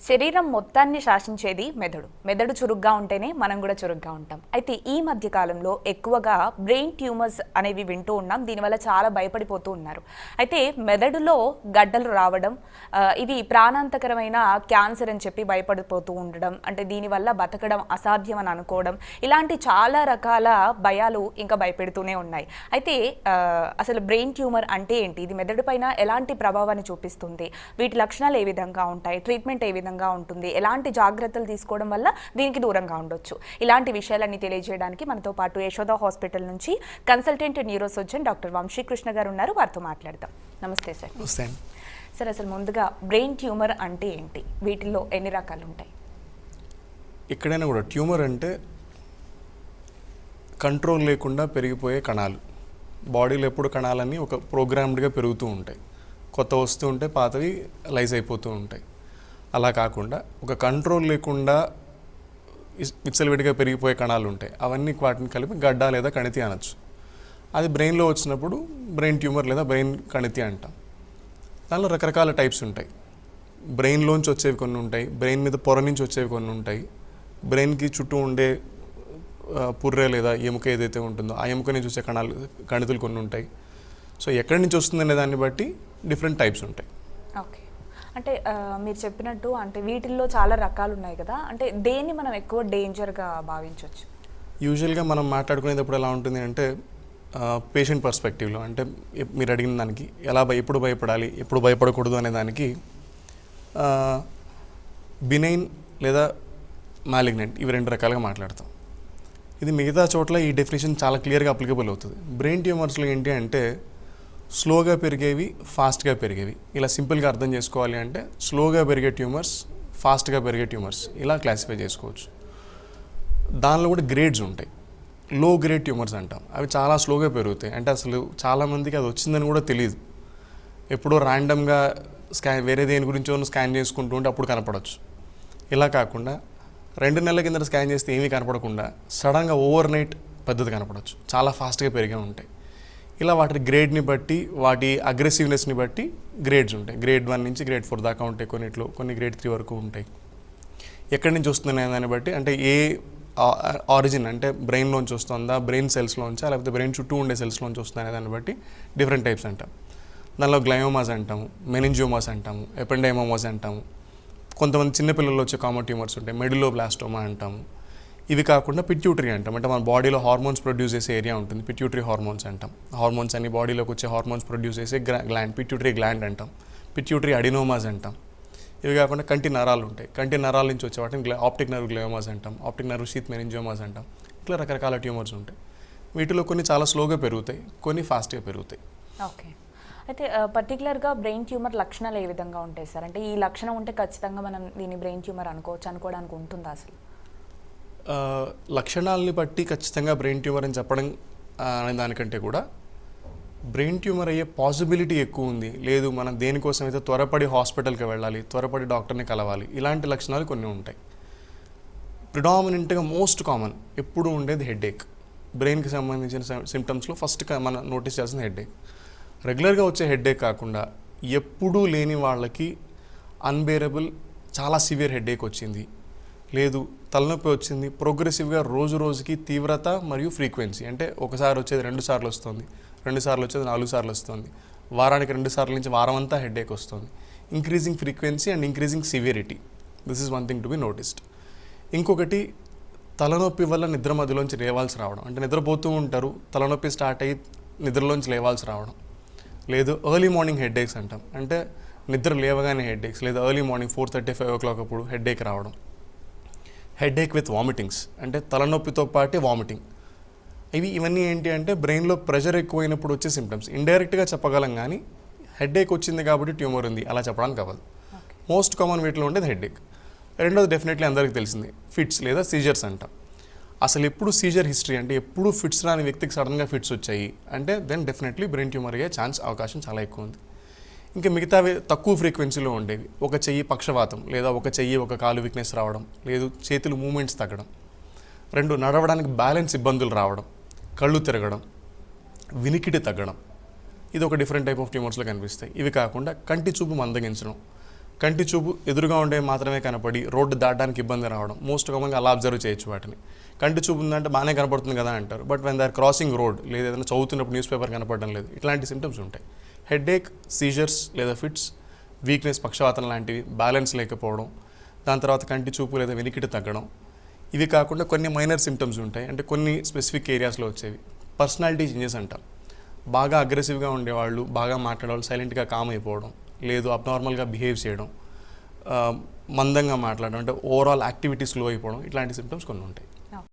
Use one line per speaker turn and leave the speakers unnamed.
శరీరం మొత్తాన్ని శాసించేది మెదడు. మెదడు చురుగ్గా ఉంటేనే మనం కూడా చురుగ్గా ఉంటాం. అయితే ఈ మధ్య కాలంలో ఎక్కువగా బ్రెయిన్ ట్యూమర్స్ అనేవి వింటూ ఉన్నాం. దీనివల్ల చాలా భయపడిపోతూ ఉన్నారు. అయితే మెదడులో గడ్డలు రావడం, ఇవి ప్రాణాంతకరమైన క్యాన్సర్ అని చెప్పి భయపడిపోతూ ఉండడం, అంటే దీనివల్ల బతకడం అసాధ్యం అని అనుకోవడం, ఇలాంటి చాలా రకాల భయాలు ఇంకా భయపెడుతూనే ఉన్నాయి. అయితే అసలు బ్రెయిన్ ట్యూమర్ అంటే ఏంటి? ఇది మెదడు పైన ఎలాంటి ప్రభావాన్ని చూపిస్తుంది? వీటి లక్షణాలు ఏ విధంగా ఉంటాయి? ట్రీట్మెంట్ ఏ విధంగా ఉంటుంది? ఎలాంటి జాగ్రత్తలు తీసుకోవడం వల్ల దీనికి దూరంగా ఉండొచ్చు? ఇలాంటి విషయాలన్నీ తెలియజేయడానికి మనతో పాటు యశోద హాస్పిటల్ నుంచి consultant neuro surgeon doctor Vamshikrishna గారు ఉన్నారు. వారితో మాట్లాడదాం. నమస్తే సార్. సార్, అసలు ముందుగా బ్రెయిన్ ట్యూమర్ అంటే ఏంటి? వీటిల్లో ఎన్ని రకాలు ఉంటాయి?
ఎక్కడైనా కూడా ట్యూమర్ అంటే కంట్రోల్ లేకుండా పెరిగిపోయే కణాలు. బాడీలో ఎప్పుడు కణాలన్నీ ఒక ప్రోగ్రామ్డ్గా పెరుగుతూ ఉంటాయి. కొత్త వస్తూ ఉంటే పాతవి లైజ్ అయిపోతూ ఉంటాయి. అలా కాకుండా ఒక కంట్రోల్ లేకుండా విచ్చలవిడిగా పెరిగిపోయే కణాలు ఉంటాయి. అవన్నీ వాటిని కలిపి గడ్డ లేదా కణితి అనొచ్చు. అది బ్రెయిన్లో వచ్చినప్పుడు బ్రెయిన్ ట్యూమర్ లేదా బ్రెయిన్ కణితి అంటాం. దానిలో రకరకాల టైప్స్ ఉంటాయి. బ్రెయిన్లోంచి వచ్చేవి కొన్ని ఉంటాయి, బ్రెయిన్ మీద పొర నుంచి వచ్చేవి కొన్ని ఉంటాయి, బ్రెయిన్కి చుట్టూ ఉండే పుర్రె లేదా ఎముక ఏదైతే ఉంటుందో ఆ ఎముక నుంచి వచ్చే కణితులు కొన్ని ఉంటాయి. సో ఎక్కడి నుంచి వస్తుందనే దాన్ని బట్టి డిఫరెంట్ టైప్స్ ఉంటాయి.
ఓకే, అంటే మీరు చెప్పినట్టు అంటే వీటిల్లో చాలా రకాలు ఉన్నాయి కదా, అంటే దేన్ని మనం ఎక్కువ డేంజర్గా భావించవచ్చు?
యూజువల్గా మనం మాట్లాడుకునేటప్పుడు ఎలా ఉంటుంది అంటే పేషెంట్ పర్స్పెక్టివ్లో, అంటే మీరు అడిగిన దానికి ఎప్పుడు భయపడాలి, ఎప్పుడు భయపడకూడదు అనే దానికి బినైన్ లేదా మాలిగ్నెంట్ ఇవి రెండు రకాలుగా మాట్లాడతాం. ఇది మిగతా చోట్ల ఈ డెఫినేషన్ చాలా క్లియర్గా అప్లికబుల్ అవుతుంది. బ్రెయిన్ ట్యూమర్స్లో ఏంటి అంటే స్లోగా పెరిగేవి, ఫాస్ట్గా పెరిగేవి. ఇలా సింపుల్గా అర్థం చేసుకోవాలి అంటే స్లోగా పెరిగే ట్యూమర్స్, ఫాస్ట్గా పెరిగే ట్యూమర్స్ ఇలా క్లాసిఫై చేసుకోవచ్చు. దానిలో కూడా గ్రేడ్స్ ఉంటాయి. లో గ్రేడ్ ట్యూమర్స్ అంటాం. అవి చాలా స్లోగా పెరుగుతాయి. అంటే అసలు చాలామందికి అది వచ్చిందని కూడా తెలియదు. ఎప్పుడో ర్యాండమ్గా వేరే దేని గురించో స్కాన్ చేసుకుంటూ ఉంటే అప్పుడు కనపడవచ్చు. ఇలా కాకుండా 2 నెలల కింద స్కాన్ చేస్తే ఏమీ కనపడకుండా సడన్గా ఓవర్ నైట్ పెద్దది కనపడవచ్చు. చాలా ఫాస్ట్గా పెరిగే ఉంటాయి. ఇలా వాటి గ్రేడ్ని బట్టి, వాటి అగ్రెసివ్నెస్ని బట్టి గ్రేడ్స్ ఉంటాయి. గ్రేడ్ 1 నుంచి గ్రేడ్ 4 దాకా ఉంటాయి. కొన్నిట్లో కొన్ని గ్రేడ్ 3 వరకు ఉంటాయి. ఎక్కడి నుంచి వస్తుందనే దాన్ని బట్టి, అంటే ఏ ఆరిజిన్ అంటే బ్రెయిన్లోంచి వస్తుందా, బ్రెయిన్ సెల్స్లోంచా, లేకపోతే బ్రెయిన్ చుట్టూ ఉండే సెల్స్లోంచి వస్తుందనే దాన్ని బట్టి డిఫరెంట్ టైప్స్ అంటాం. దానిలో గ్లయోమాస్ అంటాము, మెనింజియోమాస్ అంటాము, ఎపెండైమోమాస్ అంటాము. కొంతమంది చిన్నపిల్లల్లో వచ్చే కామన్ ట్యూమర్స్ ఉంటాయి, మెడులోబ్లాస్టోమా అంటాము. ఇవి కాకుండా పిట్యూటరీ అంటాం. అంటే మన బాడీలో హార్మోన్స్ ప్రొడ్యూస్ చేసే ఏరియా ఉంటుంది, పిట్యూటరీ హార్మోన్స్ అంటాం. హార్మోన్స్ అన్ని బాడీలోకి వచ్చే హార్మోన్స్ ప్రొడ్యూస్ చేసే గ్లాండ్ పిట్యూటరీ గ్లాండ్ అంటాం. పిట్యూటరీ అడినోమాస్ అంటాం. ఇవి కాకుండా కంటి నరాలు ఉంటాయి. కంటి నరాల నుంచి వచ్చే వాటిని ఆప్టిక్ నర్వ్ గ్లయోమాస్ అంటాం, ఆప్టిక్ నర్వ్ షీత్ మెనింజియోమాస్ అంటాం. ఇట్లా రకరకాల ట్యూమర్స్ ఉంటాయి. వీటిలో కొన్ని చాలా స్లోగా పెరుగుతాయి, కొన్ని ఫాస్ట్గా పెరుగుతాయి.
ఓకే, అయితే పర్టికులర్గా బ్రెయిన్ ట్యూమర్ లక్షణాలు ఏ విధంగా ఉంటాయి సార్? అంటే ఈ లక్షణం ఉంటే ఖచ్చితంగా మనం దీన్ని బ్రెయిన్ ట్యూమర్ అనుకోవడానికి ఉంటుందా అసలు?
లక్షణాలని బట్టి ఖచ్చితంగా బ్రెయిన్ ట్యూమర్ అని చెప్పడం అనే దానికంటే కూడా బ్రెయిన్ ట్యూమర్ అయ్యే పాసిబిలిటీ ఎక్కువ ఉంది, లేదు మనం దేనికోసం అయితే త్వరపడి హాస్పిటల్కి వెళ్ళాలి, త్వరపడి డాక్టర్ని కలవాలి, ఇలాంటి లక్షణాలు కొన్ని ఉంటాయి. ప్రిడామినెంట్గా మోస్ట్ కామన్ ఎప్పుడు ఉండేది హెడేక్. బ్రెయిన్కి సంబంధించిన సిమ్టమ్స్లో ఫస్ట్ మనం నోటీస్ చేయాల్సిన హెడేక్. రెగ్యులర్గా వచ్చే హెడేక్ కాకుండా ఎప్పుడూ లేని వాళ్ళకి అన్బేరబుల్ చాలా సివియర్ హెడేక్ వచ్చింది, లేదు తలనొప్పి వచ్చింది, ప్రోగ్రెసివ్గా రోజు రోజుకి తీవ్రత మరియు ఫ్రీక్వెన్సీ, అంటే ఒకసారి వచ్చేది 2 సార్లు వస్తుంది, 2 సార్లు వచ్చేది 4 సార్లు వస్తుంది, వారానికి 2 సార్ల నుంచి వారం అంతా హెడేక్ వస్తుంది. Increasing frequency and increasing severity, this is one thing to be noticed. ఇంకొకటి తలనొప్పి వల్ల నిద్ర మధ్యలోంచి లేవాల్సి రావడం. అంటే నిద్రపోతూ ఉంటారు, తలనొప్పి స్టార్ట్ అయ్యి నిద్రలోంచి లేవాల్సి రావడం. లేదు ఎర్లీ మార్నింగ్ హెడేక్స్ అంటాం. అంటే నిద్ర లేవగానే హెడేక్స్, లేదా ఎర్లీ మార్నింగ్ 4:30, 5 o'clock అప్పుడు హెడేక్ రావడం. హెడేక్ విత్ వామిటింగ్స్, అంటే తలనొప్పితో పాటే వామిటింగ్. ఇవన్నీ ఏంటి అంటే బ్రెయిన్లో ప్రెషర్ ఎక్కువైనప్పుడు వచ్చే సిమ్టమ్స్. ఇండైరెక్ట్గా చెప్పగలం కానీ హెడేక్ వచ్చింది కాబట్టి ట్యూమర్ ఉంది అలా చెప్పడానికి అవ్వదు. మోస్ట్ కామన్ వీటిలో ఉండేది హెడేక్. రెండోది డెఫినెట్లీ అందరికీ తెలిసింది ఫిట్స్ లేదా సీజర్స్ అంటాం. అసలు ఎప్పుడు సీజర్ హిస్టరీ, అంటే ఎప్పుడు ఫిట్స్ రాని వ్యక్తికి సడన్గా ఫిట్స్ వచ్చాయి అంటే దెన్ డెఫినెట్లీ బ్రెయిన్ ట్యూమర్ అయ్యే అవకాశం చాలా ఎక్కువ ఉంది. ఇంకా మిగతావి తక్కువ ఫ్రీక్వెన్సీలో ఉండేవి. ఒక చెయ్యి పక్షవాతం, లేదా ఒక చెయ్యి ఒక కాలు వీక్నెస్ రావడం, లేదు చేతులు మూమెంట్స్ తగ్గడం, 2 నడవడానికి బ్యాలెన్స్ ఇబ్బందులు రావడం, కళ్ళు తిరగడం, వినికిడి తగ్గడం, ఇది ఒక డిఫరెంట్ టైప్ ఆఫ్ ట్యూమర్స్లో కనిపిస్తాయి. ఇవి కాకుండా కంటి చూపు మందగించడం, కంటి చూపు ఎదురుగా ఉండే మాత్రమే కనపడి రోడ్డు దాటడానికి ఇబ్బంది రావడం, మోస్ట్ కామన్గా అలా అబ్జర్వ్ చేయొచ్చు వాటిని. కంటి చూపు ఉందంటే బాగానే కనపడుతుంది కదా అంటారు, but when they are crossing road లేదా ఏదైనా చదువుతున్నప్పుడు న్యూస్ పేపర్ కనపడడం లేదు, ఇట్లాంటి సిమ్టమ్స్ ఉంటాయి. హెడేక్, సీజర్స్ లేదా ఫిట్స్, వీక్నెస్, పక్షవాతం లాంటివి, బ్యాలెన్స్ లేకపోవడం, దాని తర్వాత కంటి చూపు లేదా వెనికిటి తగ్గడం. ఇవి కాకుండా కొన్ని మైనర్ సిమ్టమ్స్ ఉంటాయి, అంటే కొన్ని స్పెసిఫిక్ ఏరియాస్లో వచ్చేవి. పర్సనాలిటీ చేంజెస్ అంటాం. బాగా అగ్రెసివ్గా ఉండేవాళ్ళు, బాగా మాట్లాడేవాళ్ళు సైలెంట్గా కామ్ అయిపోవడం, లేదు అబ్నార్మల్గా బిహేవ్ చేయడం, మందంగా మాట్లాడడం, అంటే ఓవరాల్ యాక్టివిటీ స్లో అయిపోవడం, ఇట్లాంటి సిమ్టమ్స్ కొన్ని ఉంటాయి.